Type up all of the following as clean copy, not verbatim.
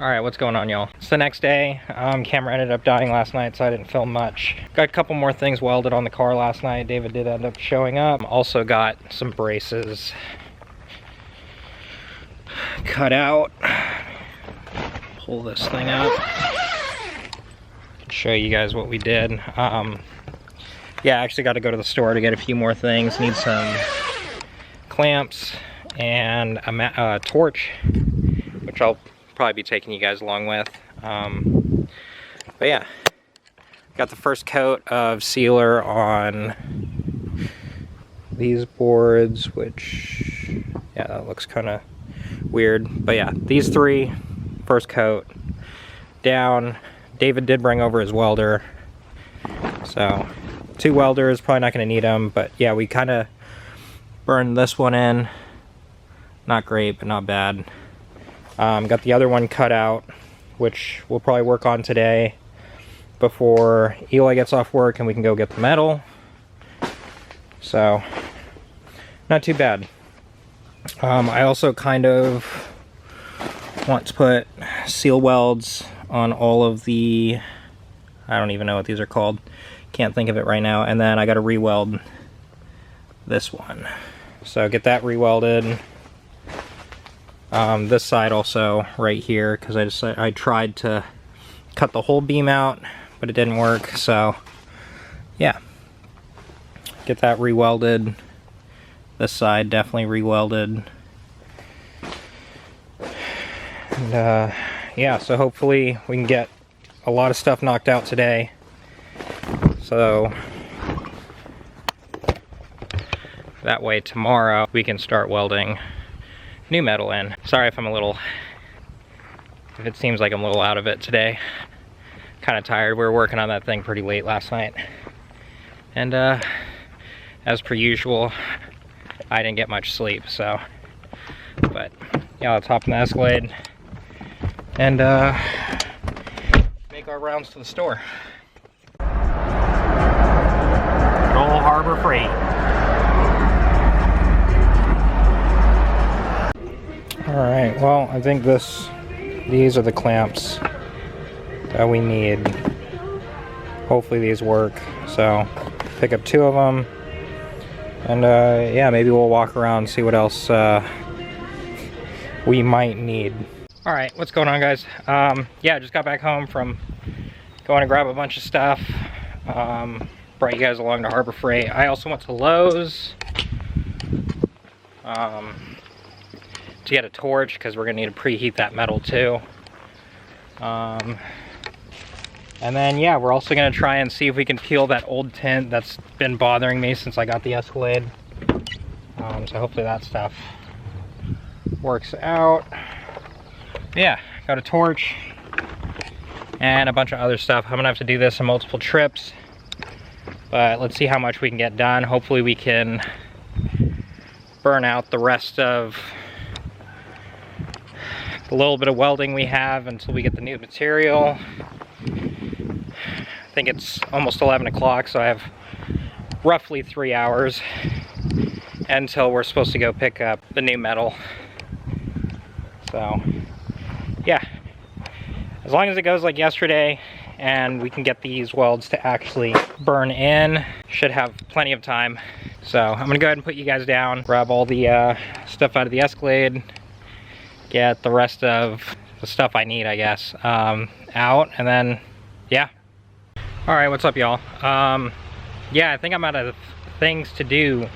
Alright, what's going on, y'all? It's the next day. Camera ended up dying last night, so I didn't film much. Got a couple more things welded on the car last night. David did end up showing up. Also got some braces cut out. Pull this thing up. Show you guys what we did. Yeah, I actually got to go to the store to get a few more things. Need some clamps and a torch, which I'll probably be taking you guys along with. But yeah, got the first coat of sealer on these boards, which, yeah, that looks kind of weird. But yeah, these three, first coat down. David did bring over his welder, so 2 welders, probably not going to need them. But yeah, we kind of burned this one in. Not great, but not bad. Got the other one cut out, which we'll probably work on today before Eli gets off work and we can go get the metal. So, not too bad. I also kind of want to put seal welds on all of the, I don't even know what these are called. Can't think of it right now. And then I got to re-weld this one. So get that re-welded. This side also right here, because I tried to cut the whole beam out, but it didn't work. So yeah, get that re-welded. This side definitely re-welded. And yeah, so hopefully we can get a lot of stuff knocked out today. So that way tomorrow we can start welding new metal in. Sorry if if it seems like I'm a little out of it today. Kind of tired. We were working on that thing pretty late last night. And as per usual, I didn't get much sleep, so. But yeah, let's hop in the Escalade and make our rounds to the store. Good old Harbor Freight. Alright, well, I think these are the clamps that we need. Hopefully these work. So, pick up 2 of them. And yeah, maybe we'll walk around and see what else we might need. Alright, what's going on, guys? Yeah, just got back home from going to grab a bunch of stuff. Brought you guys along to Harbor Freight. I also went to Lowe's to get a torch, because we're going to need to preheat that metal too. And then yeah, we're also going to try and see if we can peel that old tint that's been bothering me since I got the Escalade. So hopefully that stuff works out. Yeah, got a torch and a bunch of other stuff. I'm gonna have to do this in multiple trips, but let's see how much we can get done. Hopefully we can burn out the rest of the little bit of welding we have until we get the new material. I think it's almost 11 o'clock, so I have roughly 3 hours until we're supposed to go pick up the new metal. So yeah, as long as it goes like yesterday and we can get these welds to actually burn in, should have plenty of time. So I'm gonna go ahead and put you guys down, grab all the stuff out of the Escalade, get the rest of the stuff I need, I guess, out, and then yeah. All right, what's up, y'all? Yeah, I think I'm out of things to do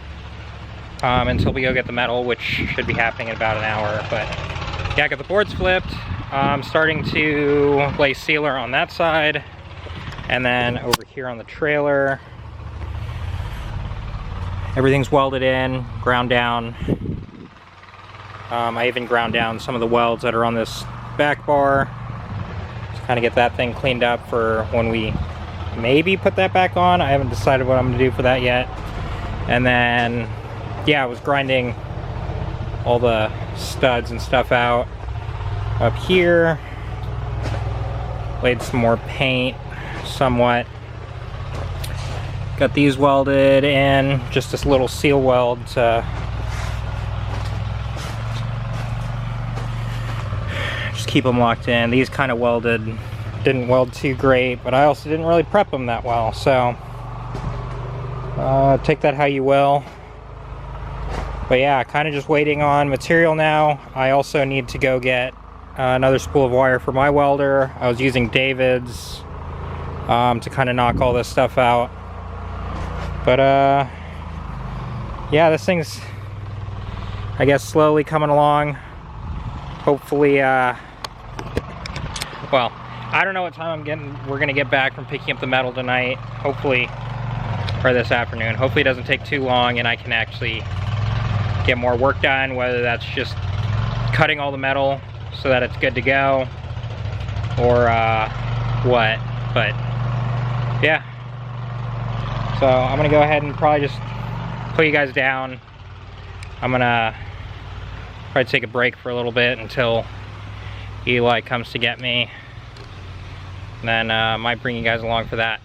until we go get the metal, which should be happening in about an hour. But yeah, I got the boards flipped. I'm starting to lay sealer on that side, and then over here on the trailer, everything's welded in, ground down. I even ground down some of the welds that are on this back bar to kind of get that thing cleaned up for when we maybe put that back on. I haven't decided what I'm going to do for that yet. And then yeah, I was grinding all the studs and stuff out up here, laid some more paint somewhat, got these welded in, just this little seal weld to just keep them locked in. These kind of didn't weld too great, but I also didn't really prep them that well, so take that how you will. But yeah, kind of just waiting on material now. I also need to go get another spool of wire for my welder. I was using David's to kind of knock all this stuff out. But yeah, this thing's, I guess, slowly coming along. Hopefully, well, I don't know what time we're gonna get back from picking up the metal tonight. Hopefully, or this afternoon. Hopefully it doesn't take too long and I can actually get more work done, whether that's just cutting all the metal so that it's good to go, or what. But yeah, so I'm gonna go ahead and probably just put you guys down. I'm gonna probably take a break for a little bit until Eli comes to get me, and then might bring you guys along for that.